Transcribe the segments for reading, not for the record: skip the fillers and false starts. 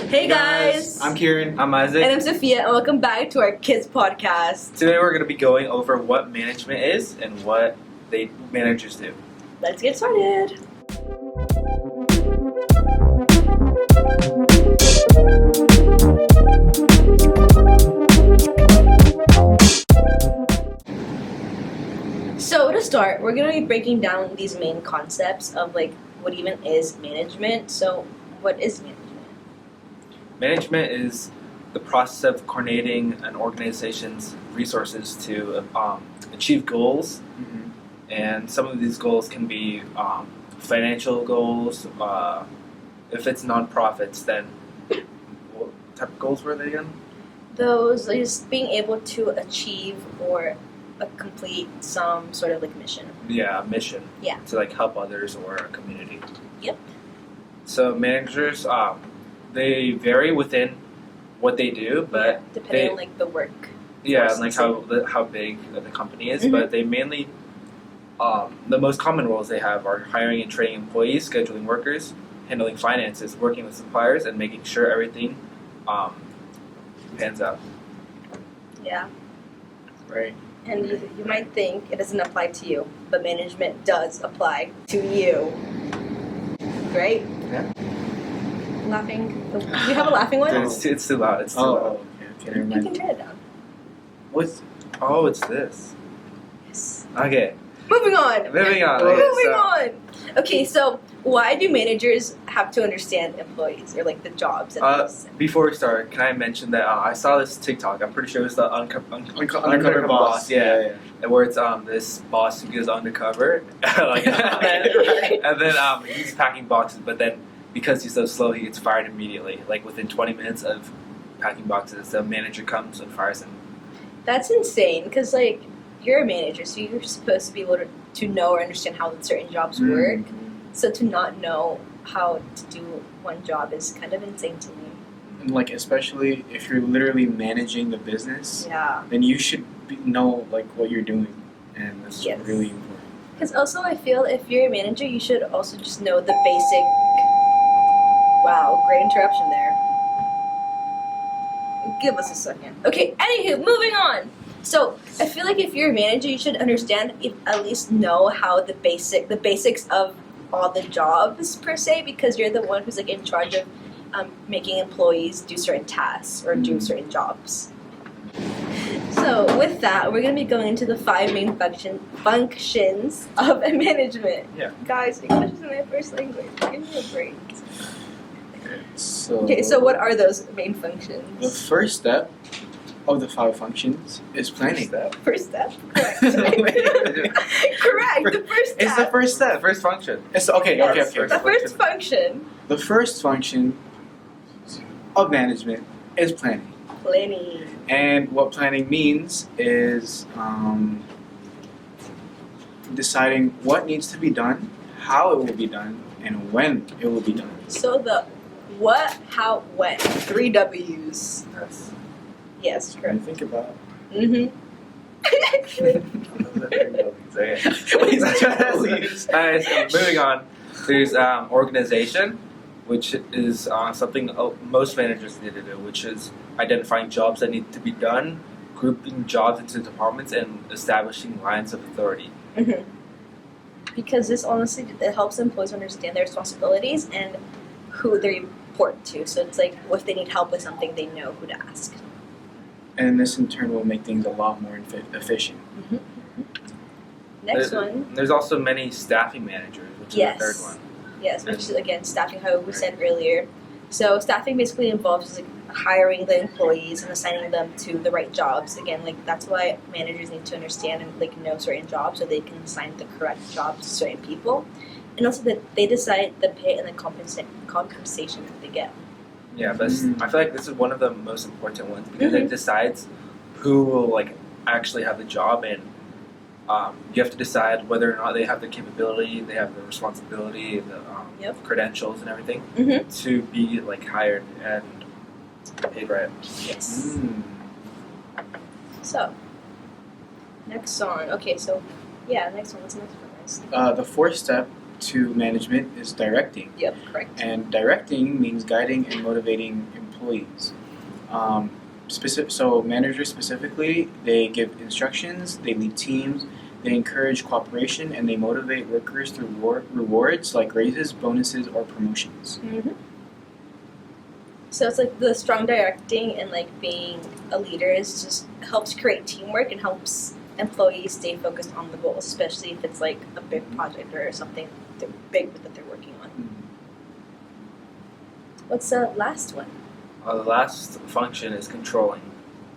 Hey guys! I'm Kieran. I'm Isaac. And I'm Sophia, and welcome back to our kids podcast. Today we're going to be going over what management is and what managers do. Let's get started. So to start, we're going to be breaking down these main concepts of like what even is management. So what is management? Management is the process of coordinating an organization's resources to achieve goals. Mm-hmm. And some of these goals can be financial goals. If it's nonprofits, then what type of goals were they again? Those is being able to achieve or complete some sort of like mission. Yeah, a mission. Yeah. To like help others or a community. Yep. So managers, they vary within what they do, but depending on like the work. yeah, and like how big the company is, Mhm. but they mainly the most common roles they have are hiring and training employees, scheduling workers, handling finances, working with suppliers, and making sure everything pans out. Yeah. Right. And you might think it doesn't apply to you, but management does apply to you. Right? Yeah. Laughing. Do you have a laughing one? It's too loud. It's too loud. Okay, never You mind. can turn it down. What's? Oh, it's this. Yes. Okay. Moving on. Moving on. Moving on. Okay, so why do managers have to understand employees or like the jobs? Before we start, can I mention that I saw this TikTok? I'm pretty sure it's the Undercover boss. Yeah. And where it's this boss who goes undercover, like, and then he's packing boxes, but then because he's so slow, he gets fired immediately. Like within 20 minutes of packing boxes, the manager comes and fires him. That's insane because like you're a manager, so you're supposed to be able to know or understand how certain jobs work. So to not know how to do one job is kind of insane to me. And like especially if you're literally managing the business, Yeah. then you should know like what you're doing, and that's Yes. really important. Because also I feel if you're a manager, you should also just know the basic. Wow, great interruption there. Give us a second. Okay, anywho, moving on. So I feel like if you're a manager, you should understand, at least know how the basics of all the jobs per se, because you're the one who's like in charge of making employees do certain tasks or do certain jobs. So with that, we're gonna be going into the 5 main functions of management. Yeah. Guys, English is my first language. Give me a break. So Okay, so what are those main the functions? first step of the 5 functions is planning. First step. Correct. Correct. The first step. It's the first step. First function. It's okay. Yes, Okay. The first function. The first function of management is planning. Planning. And what planning means is deciding what needs to be done, how it will be done, and when it will be done. So the what, how, when. 3 W's. Yes. Yes, When correct. you think about Mm-hmm. Alright, so moving on. There's organization, which is something most managers need to do, which is identifying jobs that need to be done, grouping jobs into departments, and establishing lines of authority. Mm-hmm. Because this honestly, it helps employees understand their responsibilities and who they report to. So it's like if they need help with something, they know who to ask. and this in turn will make things a lot more efficient. Next one. There's also many staffing managers, which Yes. is the third one. Yes, which is again staffing, how we said earlier. So staffing basically involves like hiring the employees and assigning them to the right jobs. Again, like that's why managers need to understand and like know certain jobs so they can assign the correct jobs to certain people, and also that they decide the pay and the compensation that they get. Yeah, but I feel like this is one of the most important ones because Mhm. it decides who will like actually have the job, and you have to decide whether or not they have the capability, they have the responsibility, the Yep. credentials, and everything Mm-hmm. to be like hired and paid right. Yes. So next song. Okay, so yeah, next one. What's the next one? The fourth step to management is directing. Yep, correct. And directing means guiding and motivating employees. So managers specifically, they give instructions, they lead teams, they encourage cooperation, and they motivate workers through rewards like raises, bonuses, or promotions. Mm-hmm. So it's like the strong directing and like being a leader is just helps create teamwork and helps employees stay focused on the goals, especially if it's like a big project or something big that they're working on. What's the last one? The last function is controlling,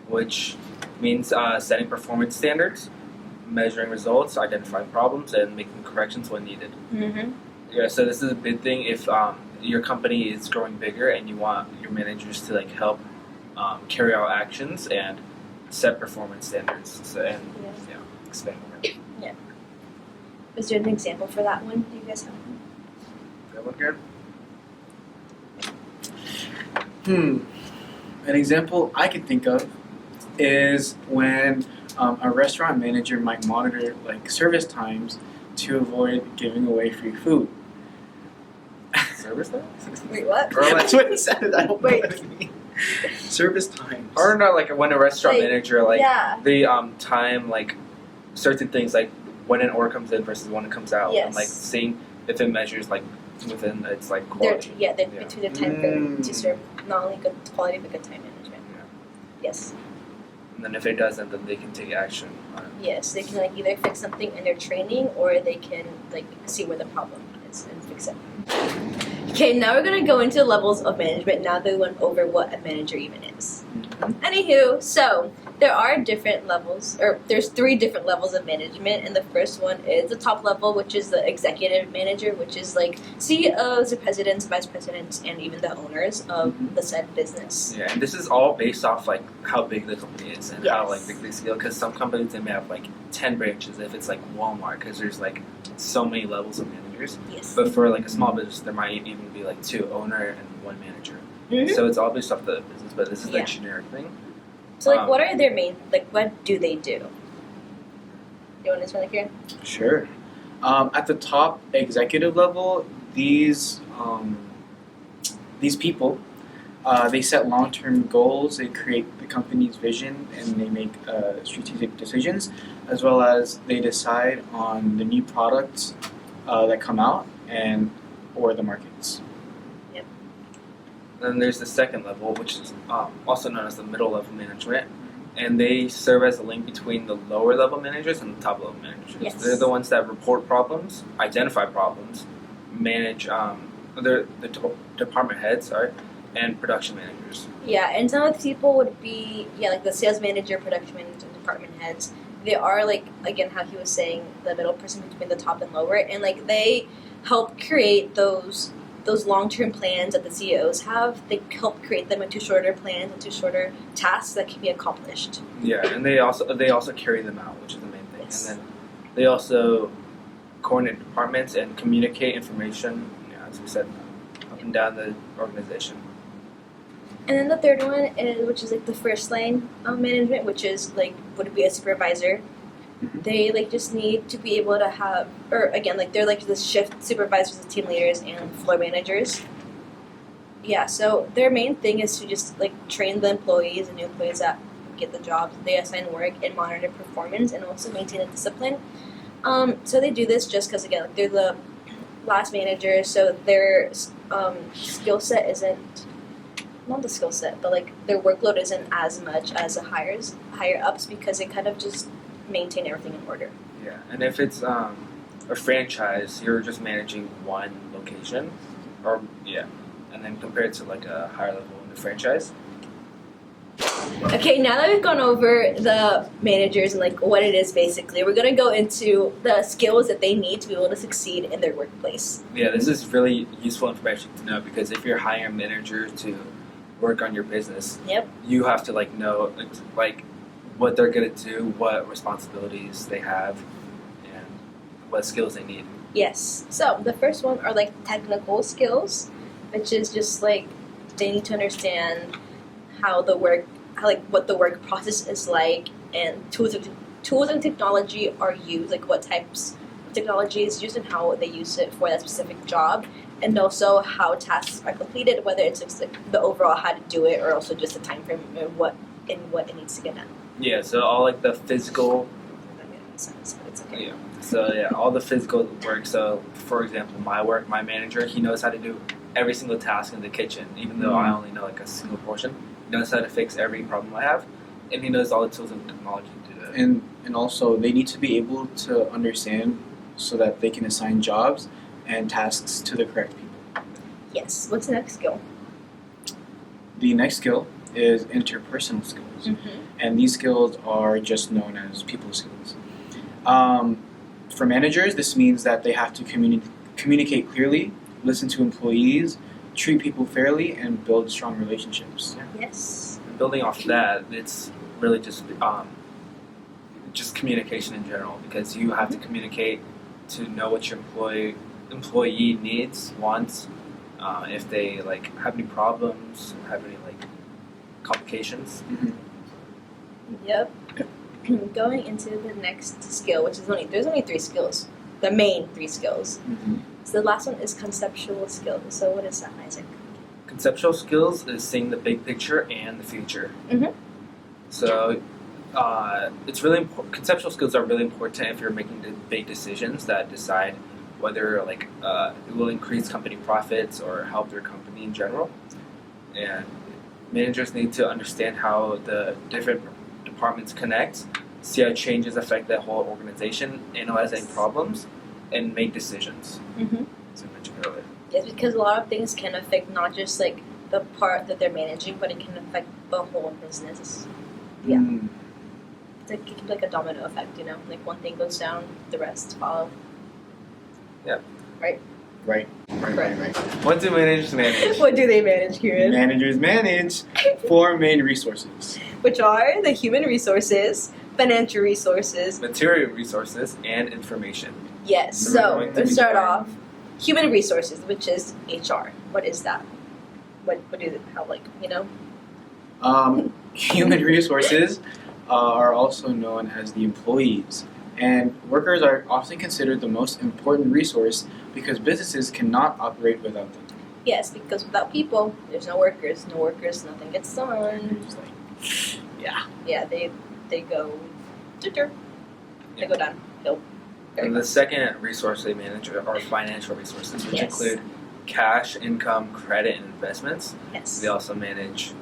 which means setting performance standards, measuring results, identifying problems, and making corrections when needed. Mm-hmm. Yeah, so this is a big thing if your company is growing bigger and you want your managers to like help carry out actions and set performance standards and expand on it. Is there an example for that one? Do you guys have one? That one here? An example I could think of is when a restaurant manager might monitor like service times to avoid giving away free food. Service time? Wait, what? Or like, That's what it said. I don't know Wait. what it means. Service times. or not like when a restaurant Like, manager like yeah. they time like certain things like when an order comes in versus when it comes out and like Yes. seeing if it measures like within its like They're, quality. they're Yeah. between the time frame to serve not only good quality but good time management. Yeah. Yes. And then if it doesn't, then they can take action on it. Yes, they can like either fix something in their training or they can like see where the problem is and fix it. Okay, now we're gonna go into levels of management now that we went over what a manager even is. Anywho, so there are different levels, or there's 3 different levels of management, and the first one is the top level, which is the executive manager, which is like CEOs, the presidents, vice presidents, and even the owners of the said business. Yeah, and this is all based off like how big the company is and how Yes. like big they scale. Because some companies they may have like 10 branches if it's like Walmart, because there's like so many levels of managers. Yes. But for like a small business, there might even be like 2 owner and 1 manager. Mhm. So it's all based off the business, but this is Yeah. the generic thing. So like, what are their main like? What do they do? You want this one, Kieran? Sure. At the top executive level, these people, they set long-term goals. They create the company's vision, and they make strategic decisions, as well as they decide on the new products that come out or the markets. Then there's the second level, which is also known as the middle level management, and they serve as a link between the lower level managers and the top level managers. Yes. They're the ones that report problems, identify problems, manage. They're the department heads, and production managers. Yeah, and some of the people would be like the sales manager, production manager, and department heads. They are like again how he was saying the middle person between the top and lower, and like they help create those long-term plans that the CEOs have. They help create them into shorter plans, into shorter tasks that can be accomplished. Yeah, and they also carry them out, which is the main thing. Yes. And then they also coordinate departments and communicate information, as we said, up and down the organization. And then the third one is, which is like the first line of management, which is like would be a supervisor. Mhm. They like just need to be able to have, or again, like they're like the shift supervisors, the team leaders, and floor managers. Yeah, so their main thing is to just like train the employees and new employees that get the jobs. They assign work and monitor performance, and also maintain a discipline. So they do this just because again, like they're the last managers, so their skill set isn't. Not the skill set, but like their workload isn't as much as the higher ups because they kind of just maintain everything in order. Yeah, and if it's a franchise, you're just managing one location, and then compared to like a higher level in the franchise. Okay, now that we've gone over the managers and like what it is basically, we're gonna go into the skills that they need to be able to succeed in their workplace. Yeah, this is really useful information to know because if you're hiring a manager to work on your business, Yep. you have to like know like what they're gonna do, what responsibilities they have, and what skills they need. Yes. So the first one are like technical skills, which is just like they need to understand what the work process is like, and tools and technology are used, like what types technology is used and how they use it for that specific job, and also how tasks are completed, whether it's just like the overall how to do it or also just the time frame and what it needs to get done. Yeah, so all like the physical. That made no sense, but it's okay. Yeah. So yeah, all the physical work. So for example, my work, my manager, he knows how to do every single task in the kitchen, even though I only know like a single portion. He knows how to fix every problem I have, and he knows all the tools and technology to do it. And also they need to be able to understand so that they can assign jobs and tasks to the correct people. Yes. What's the next skill? The next skill is interpersonal skills, and these skills are just known as people skills. For managers, this means that they have to communicate clearly, listen to employees, treat people fairly, and build strong relationships. Yes. And building off that, it's really just communication in general, because you have to communicate to know what your employee needs, wants, if they like have any problems, have any like complications. Yep. Going into the next skill, which is there's only 3 skills, the main 3 skills. So the last one is conceptual skills. So what is that, Isaac? Conceptual skills is seeing the big picture and the future. Mhm. So it's really important. Conceptual skills are really important if you're making the big decisions that decide whether like it will increase company profits or help their company in general. And managers need to understand how the different departments connect, see how changes affect that whole organization, analyze any problems, and make decisions. As I mentioned earlier. Yes, because a lot of things can affect not just like the part that they're managing, but it can affect the whole business. Yeah. It's like, it can be like a domino effect, you know? Like one thing goes down, the rest follow. Right. What do managers manage? What do they manage, Kieran? Managers manage 4 main resources. Which are the human resources, financial resources. Material resources and information. Yes, So so we're going to let's be start starting- off. Human resources, which is HR. What is that? What do they, how, like, you know? Human resources are also known as the employees, and workers are often considered the most important resource because businesses cannot operate without them. Yes, because without people, there's no workers. No workers, nothing gets done. It's like, Yeah, they go, they go down. And the second resource they manage are financial resources, which Yes. include cash, income, credit, and investments. Yes. They also manage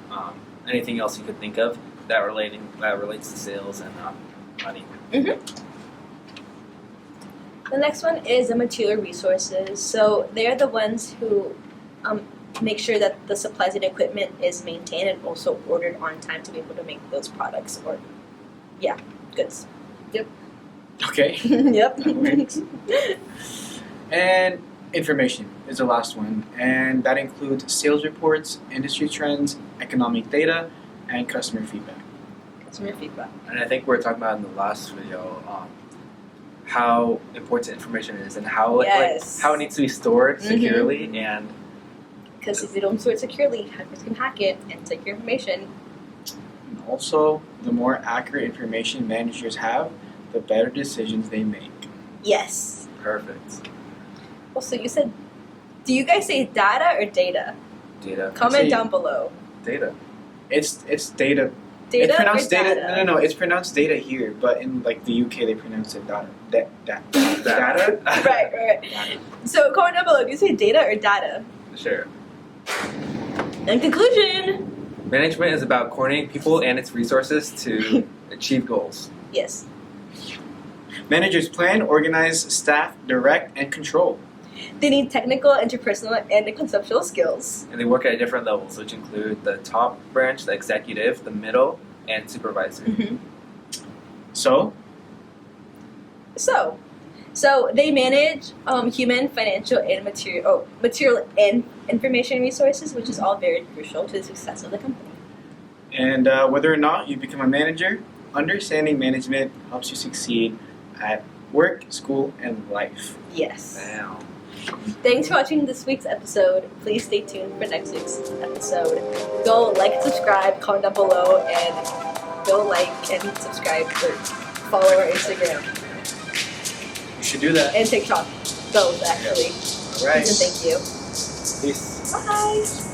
anything else you could think of that relates to sales and money. The next one is the material resources. So they're the ones who make sure that the supplies and equipment is maintained and also ordered on time to be able to make those products or, goods. okay. Yep. That works. And information is the last one, and that includes sales reports, industry trends, economic data, and customer feedback. Customer feedback. And I think we were talking about in the last video how important information is and how Yes. how it needs to be stored securely and Because if you don't store it securely, hackers can hack it and take your information. And also, the more accurate information managers have, the better decisions they make. Yes. perfect Also, you said, do you guys say data or data? data. Comment say- down below. Data. It's data. Data It's pronounced or data. No. It's pronounced data here, but in like the UK they pronounce it data. Data. Right. So comment down below. Do you say data or data? Sure. In conclusion, Management is about coordinating people and its resources to achieve goals. yes. Managers plan, organize, staff, direct, and control. They need technical, interpersonal, and conceptual skills. And they work at different levels, which include the top branch, the executive, the middle, and supervisor. So, So they manage human, financial, and material and information resources, which is all very crucial to the success of the company. and whether or not you become a manager, understanding management helps you succeed at work, school, and life. Yes. Wow. Thanks for watching this week's episode. Please stay tuned for next week's episode. Go like, subscribe, comment down below, and go like and subscribe or follow our Instagram. should do that. and take shots. Both, actually. All right. Please and thank you. Peace. Bye.